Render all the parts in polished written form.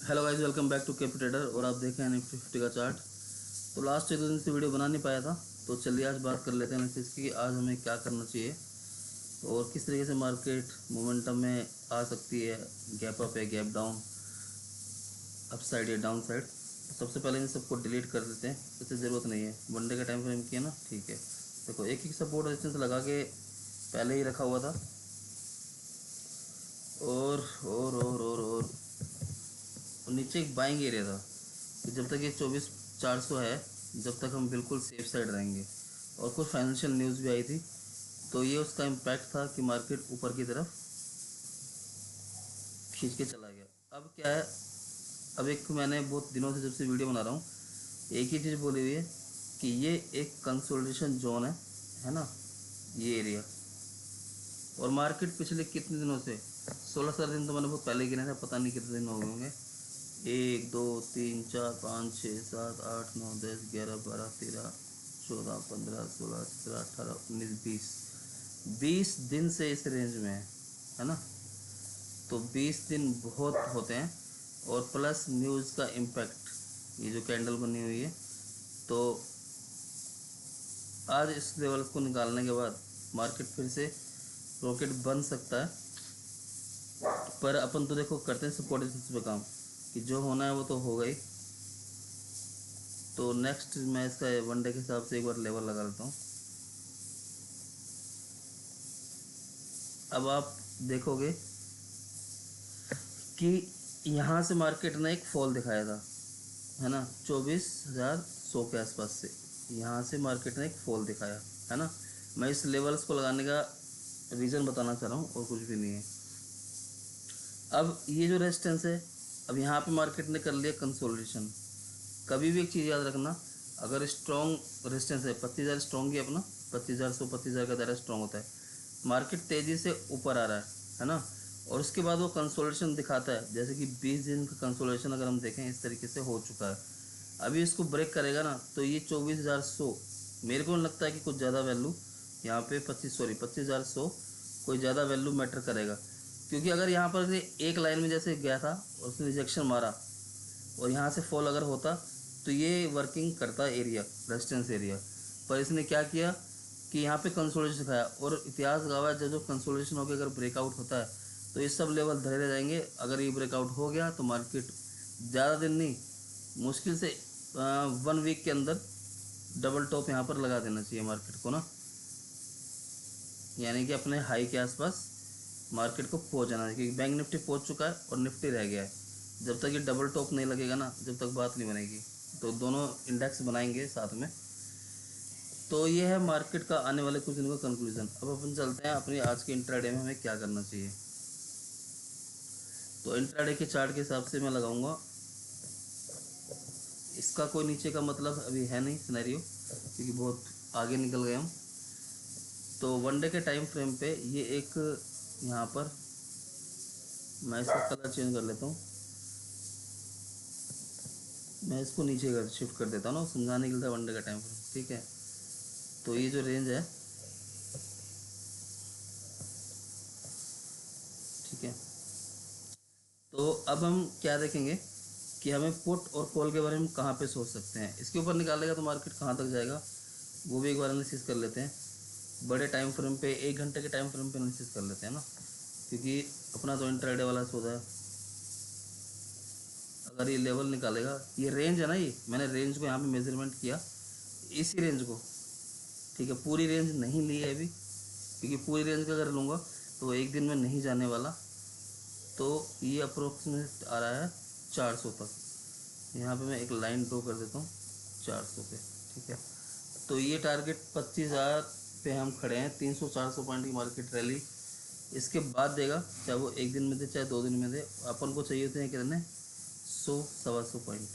Hello guys, welcome back to capital trader. और आप देखें निफ्टी 50 का चार्ट। तो लास्ट 2 दिन से वीडियो बना नहीं पाया था, तो चलिए आज बात कर लेते हैं इस चीज़ की कि आज हमें क्या करना चाहिए और किस तरीके से मार्केट मोमेंटम में आ सकती है। गैप अप है, गैप डाउन, अप साइड या डाउन साइड। सबसे पहले इन सबको डिलीट कर देते हैं, इससे ज़रूरत नहीं है। वनडे का टाइम फ्रेम किया ना, ठीक है। देखो एक एक सपोर्ट रेजिस्टेंस लगा के पहले ही रखा हुआ था और नीचे एक बाइंग एरिया था कि जब तक ये 24,400 है, जब तक हम बिल्कुल सेफ साइड रहेंगे। और कुछ फाइनेंशियल न्यूज़ भी आई थी, तो ये उसका इम्पैक्ट था कि मार्केट ऊपर की तरफ खींच के चला गया। अब क्या है, अब एक मैंने बहुत दिनों से जब से वीडियो बना रहा हूँ, एक ही चीज़ बोली हुई है कि ये एक कंसोलिडेशन जोन है ना, ये एरिया। और मार्केट पिछले कितने दिनों से 16-17 दिन तो मैंने बहुत पहले गिने थे, पता नहीं कितने दिन हो गए होंगे। 1 2 3 4 5 6 7 8 9 10 11 12 13 14 15 16 17 18 19 20 दिन से इस रेंज में है ना। तो 20 दिन बहुत होते हैं। और प्लस न्यूज़ का इम्पैक्ट, ये जो कैंडल बनी हुई है, तो आज इस लेवल को निकालने के बाद मार्केट फिर से रॉकेट बन सकता है। पर अपन तो देखो करते हैं सपोर्ट रेजिस्टेंस पे काम, कि जो होना है वो तो होगा ही। तो नेक्स्ट मैं इसका वनडे के हिसाब से एक बार लेवल लगा लेता हूँ। अब आप देखोगे कि यहाँ से मार्केट ने एक फॉल दिखाया था, है ना, 24,100 के आसपास से यहाँ से मार्केट ने एक फॉल दिखाया, है ना। मैं इस लेवल्स को लगाने का रीज़न बताना चाह रहा हूँ और कुछ भी नहीं है। अब ये जो रेजिस्टेंस है, अब यहाँ पे मार्केट ने कर लिया कंसोलिडेशन। कभी भी एक चीज़ याद रखना, अगर स्ट्रॉन्ग रेजिस्टेंस है, 25,000 स्ट्रॉन्ग ही अपना 25,100 25,000 का दायरा स्ट्रॉन्ग होता है। मार्केट तेज़ी से ऊपर आ रहा है ना, और उसके बाद वो कंसोलिडेशन दिखाता है। जैसे कि 20 दिन का कंसोलिडेशन अगर हम देखें इस तरीके से हो चुका है। अभी इसको ब्रेक करेगा ना, तो ये 24,100 मेरे को लगता है कि कुछ ज़्यादा वैल्यू यहाँ पे 25,100 कोई ज़्यादा वैल्यू मैटर करेगा। क्योंकि अगर यहाँ पर एक लाइन में जैसे गया था और उसने रिजेक्शन मारा और यहाँ से फॉल अगर होता, तो ये वर्किंग करता एरिया, रेजिस्टेंस एरिया। पर इसने क्या किया कि यहाँ पे कंसोलिडेशन दिखाया, और इतिहास गवाह है जब कंसोलिडेशन होकर अगर ब्रेकआउट होता है तो ये सब लेवल धरे रह जाएंगे। अगर ये ब्रेकआउट हो गया तो मार्केट ज़्यादा दिन नहीं, मुश्किल से 1 वीक के अंदर डबल टॉप यहाँ पर लगा देना चाहिए मार्केट को ना, यानी कि अपने हाई के आसपास मार्केट को पहुँच जाना चाहिए। क्योंकि बैंक निफ्टी पहुँच चुका है और निफ्टी रह गया है। जब तक ये डबल टॉप नहीं लगेगा ना, जब तक बात नहीं बनेगी। तो दोनों इंडेक्स बनाएंगे साथ में। तो ये है मार्केट का आने वाले कुछ दिनों का कंक्लूजन। अब अपन चलते हैं अपनी आज के इंट्राडे में हमें क्या करना चाहिए। तो इंट्राडे के चार्ट के हिसाब से मैं लगाऊंगा, इसका कोई नीचे का मतलब अभी है नहीं सिनेरियो, क्योंकि बहुत आगे निकल गए हम। तो वनडे के टाइम फ्रेम पे ये एक, यहाँ पर मैं इसका कलर चेंज कर लेता हूँ। मैं इसको नीचे कर शिफ्ट कर देता हूँ ना, समझाने के लिए वनडे का टाइम फ्रेम, ठीक है। तो ये जो रेंज है, ठीक है। तो अब हम क्या देखेंगे कि हमें पुट और कॉल के बारे में कहाँ पे सोच सकते हैं। इसके ऊपर निकालेगा तो मार्केट कहाँ तक जाएगा, वो भी एक बार एनालिसिस कर लेते हैं। बड़े टाइम फ्रेम पे, 1 घंटे के टाइम फ्रेम पे एनालिसिस कर लेते हैं ना, क्योंकि अपना तो इंट्राडे वाला सौदा है। अगर ये लेवल निकालेगा, ये रेंज है ना, ये मैंने रेंज को यहाँ पे मेजरमेंट किया, इसी रेंज को, ठीक है। पूरी रेंज नहीं ली है अभी, क्योंकि पूरी रेंज का अगर लूँगा तो एक दिन में नहीं जाने वाला। तो ये अप्रोक्सीमेट आ रहा है 400 तक। यहाँ पे मैं एक लाइन ड्रॉ कर देता हूँ 400 पे, ठीक है। तो ये टारगेट 25,000 पे हम खड़े हैं। 300-400 पॉइंट की मार्केट रैली इसके बाद देगा, चाहे वो एक दिन में दे चाहे 2 दिन में दे। अपन को चाहिए होते हैं कितने, 100-125 पॉइंट,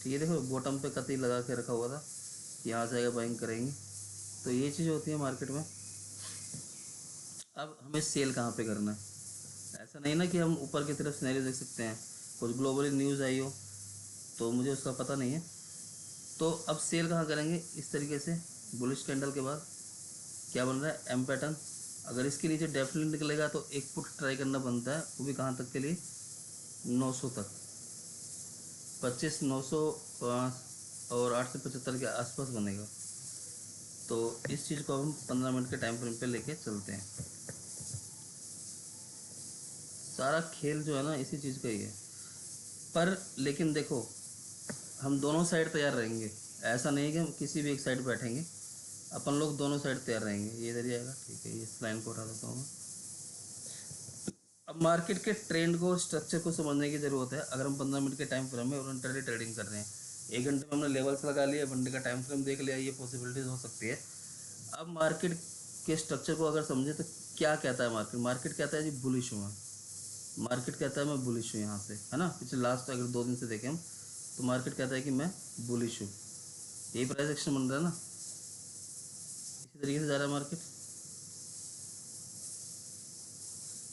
ठीक है। देखो बॉटम पे कतई लगा के रखा हुआ था, यहाँ से आएगा बाइंग करेंगे। तो ये चीज़ होती है मार्केट में। अब हमें सेल कहाँ पे करना है, ऐसा नहीं ना कि हम ऊपर की तरफ सिनेरियो देख सकते हैं, कुछ ग्लोबली न्यूज़ आई हो, तो मुझे उसका पता नहीं है। तो अब सेल कहाँ करेंगे, इस तरीके से बुलिश कैंडल के बाद क्या बन रहा है, एम पैटर्न। अगर इसके नीचे डेफिनेटली निकलेगा तो एक पुट ट्राई करना बनता है, वो भी कहाँ तक के लिए, 900 तक। 25,900 और 875 के आसपास बनेगा। तो इस चीज़ को हम 15 मिनट के टाइम फ्रेम पे लेके चलते हैं। सारा खेल जो है ना इसी चीज़ का ही है। पर लेकिन देखो, हम दोनों साइड तैयार रहेंगे। ऐसा नहीं है कि हम किसी भी एक साइड बैठेंगे, अपन लोग दोनों साइड तैयार रहेंगे। ये इधर ही आएगा, ठीक है। ये इस लाइन को उठा देता हूँ मैं। अब मार्केट के ट्रेंड को, स्ट्रक्चर को समझने की ज़रूरत है। अगर हम 15 मिनट के टाइम फ्रेम में और इंटरडे ट्रेडिंग कर रहे हैं, 1 घंटे में हमने लेवल्स लगा लिए, घंटे का टाइम फ्रेम देख लिया, ये पॉसिबिलिटीज़ हो सकती है। अब मार्केट के स्ट्रक्चर को अगर समझे तो क्या कहता है मार्केट? मार्केट कहता है जी बुलिश हूँ मैं। मार्केट कहता है मैं बुलिश हूँ यहाँ से, है ना। पिछले लास्ट अगर 2 दिन से देखें हम, तो मार्केट कहता है कि मैं बुलिश हूँ। यही प्राइस एक्शन बन रहा है ना, इसी तरीके से जा रहा है मार्केट।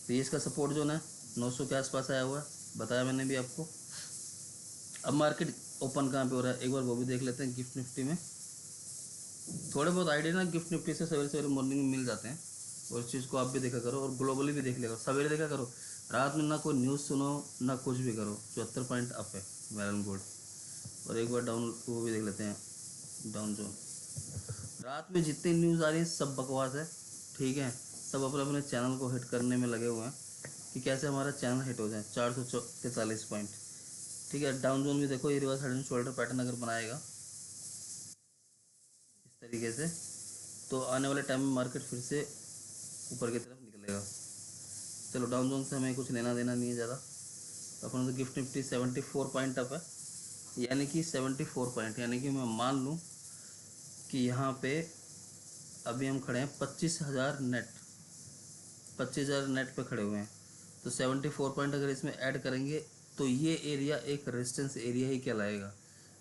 तो ये इसका सपोर्ट जोन है 900 के आसपास आया हुआ है, बताया मैंने भी आपको। अब मार्केट ओपन कहाँ पे हो रहा है एक बार वो भी देख लेते हैं। गिफ्ट निफ्टी में थोड़े बहुत आइडिया ना गिफ्ट निफ्टी से सवेरे सवेरे मॉर्निंग में मिल जाते हैं, और इस चीज़ को आप भी देखा करो और ग्लोबली भी देख लिया करो। सवेरे देखा करो, रात में ना कोई न्यूज़ सुनो ना कुछ भी करो। 74 पॉइंट अप है वेल गुड। और एक बार डाउन वो भी देख लेते हैं, डाउन जोन। रात में जितनी न्यूज़ आ रही है सब बकवास है, ठीक है। सब अपने अपने चैनल को हिट करने में लगे हुए हैं कि कैसे हमारा चैनल हिट हो जाए। 443 पॉइंट, ठीक है। डाउन जोन भी देखो, ये reverse head and shoulder pattern अगर बनाएगा इस तरीके से, तो आने वाले टाइम में मार्केट फिर से ऊपर की तरफ निकलेगा। चलो, डाउन जोन से हमें कुछ लेना देना नहीं है ज़्यादा। तो अपन तो गिफ्ट निफ्टी 74 पॉइंट अप है, यानी कि 74 पॉइंट, यानी कि मैं मान लूँ कि यहाँ पे अभी हम खड़े हैं 25,000 नेट, 25,000 नेट पे खड़े हुए हैं। तो 74 पॉइंट अगर इसमें ऐड करेंगे तो ये एरिया एक रेजिस्टेंस एरिया ही कहलाएगा।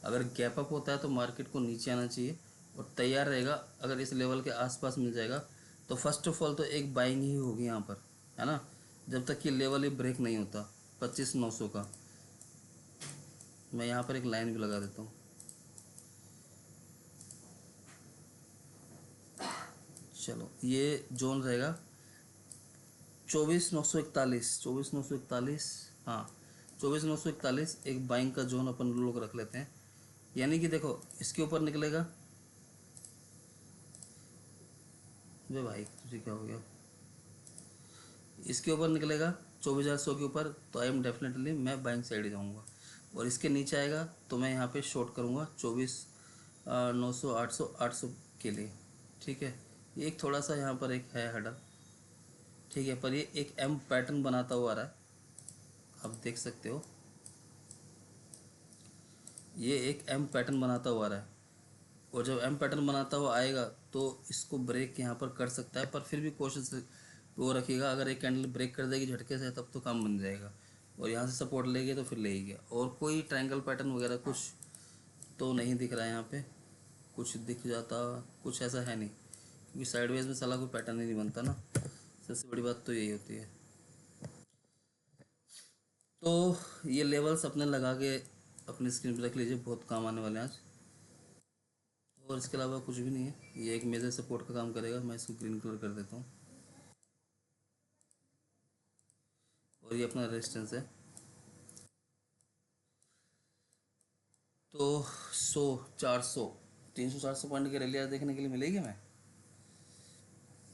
अगर गैप अप होता है तो मार्केट को नीचे आना चाहिए और तैयार रहेगा। अगर इस लेवल के आसपास मिल जाएगा तो फर्स्ट ऑफ ऑल तो एक बाइंग ही होगी यहाँ पर, है ना। जब तक कि लेवल ही ब्रेक नहीं होता 25,900 का। मैं यहाँ पर एक लाइन भी लगा देता हूँ। चलो, ये जोन रहेगा 24,941, 24,941, हाँ 24,941 एक बाइंग का जोन अपन लोग रख लेते हैं। यानी कि देखो, इसके ऊपर निकलेगा। वे भाई तुझे क्या हो गया? इसके ऊपर निकलेगा 24,100 के ऊपर, तो आई एम डेफिनेटली मैं बाइंग साइड ही जाऊँगा। और इसके नीचे आएगा तो मैं यहाँ पे शॉर्ट करूँगा 24,900, 800 के लिए, ठीक है। ये एक थोड़ा सा यहाँ पर एक है हडल, ठीक है। पर ये एक एम पैटर्न बनाता हुआ आ रहा है, आप देख सकते हो। ये एक एम पैटर्न बनाता हुआ आ रहा है, और जब एम पैटर्न बनाता हुआ आएगा तो इसको ब्रेक यहाँ पर कर सकता है। पर फिर भी कोशिश वो रखिएगा, अगर एक कैंडल ब्रेक कर देगी झटके से तब तो काम बन जाएगा। और यहाँ से सपोर्ट लेगी तो फिर ले ही गया। और कोई ट्रायंगल पैटर्न वगैरह कुछ तो नहीं दिख रहा है यहाँ पे। कुछ दिख जाता, कुछ ऐसा है नहीं, क्योंकि साइडवेज में साला कोई पैटर्न ही नहीं बनता ना। सबसे बड़ी बात तो यही होती है। तो ये लेवल्स अपने लगा के अपनी स्क्रीन पर रख लीजिए, बहुत काम आने वाले हैं आज। और इसके अलावा कुछ भी नहीं है। ये एक मेजर सपोर्ट का काम करेगा। मैं इसको ग्रीन कलर कर देता हूँ। और ये अपना रेजिस्टेंस है। तो 100, 400, 300, 400 पॉइंट की रैली आज देखने के लिए मिलेगी हमें,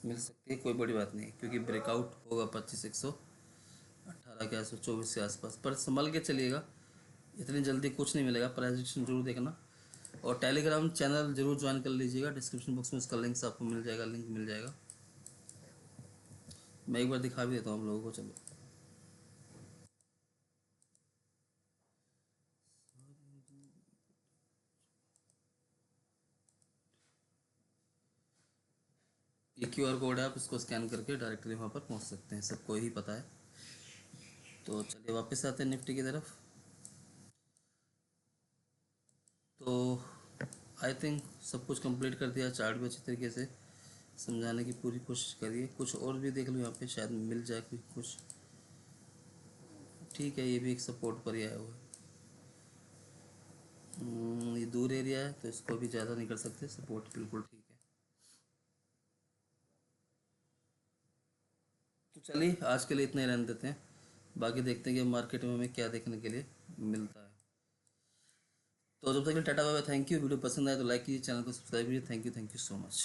मिल सकती है, कोई बड़ी बात नहीं। क्योंकि ब्रेकआउट होगा 25,118 के आसपास, 24 के आसपास। पर संभल के चलिएगा, इतनी जल्दी कुछ नहीं मिलेगा। प्राइस एक्शन जरूर देखना। और टेलीग्राम चैनल जरूर ज्वाइन कर लीजिएगा, डिस्क्रिप्शन बॉक्स में उसका लिंक आपको मिल जाएगा, लिंक मिल जाएगा। मैं एक बार दिखा भी देता हूँ आप लोगों को। चलो, ये QR कोड है, आप इसको स्कैन करके डायरेक्टली वहाँ पर पहुँच सकते हैं, सबको ही पता है। तो चलिए वापस आते हैं निफ्टी की तरफ। तो आई थिंक सब कुछ कंप्लीट कर दिया, चार्ट भी अच्छी तरीके से समझाने की पूरी कोशिश करिए। कुछ और भी देख लो यहाँ पे, शायद मिल जाए कुछ। ठीक है, ये भी एक सपोर्ट पर ही आया हुआ है। ये दूर एरिया है तो इसको भी ज़्यादा नहीं कर सकते, सपोर्ट बिल्कुल ठीक है। तो चलिए आज के लिए इतना ही रहने देते हैं। बाकी देखते हैं कि मार्केट में हमें क्या देखने के लिए मिलता है। तो जब तक के लिए tata bye bye, thank you. Video पसंद आए तो लाइक कीजिए, चैनल को सब्सक्राइब कीजिए। Thank you so much.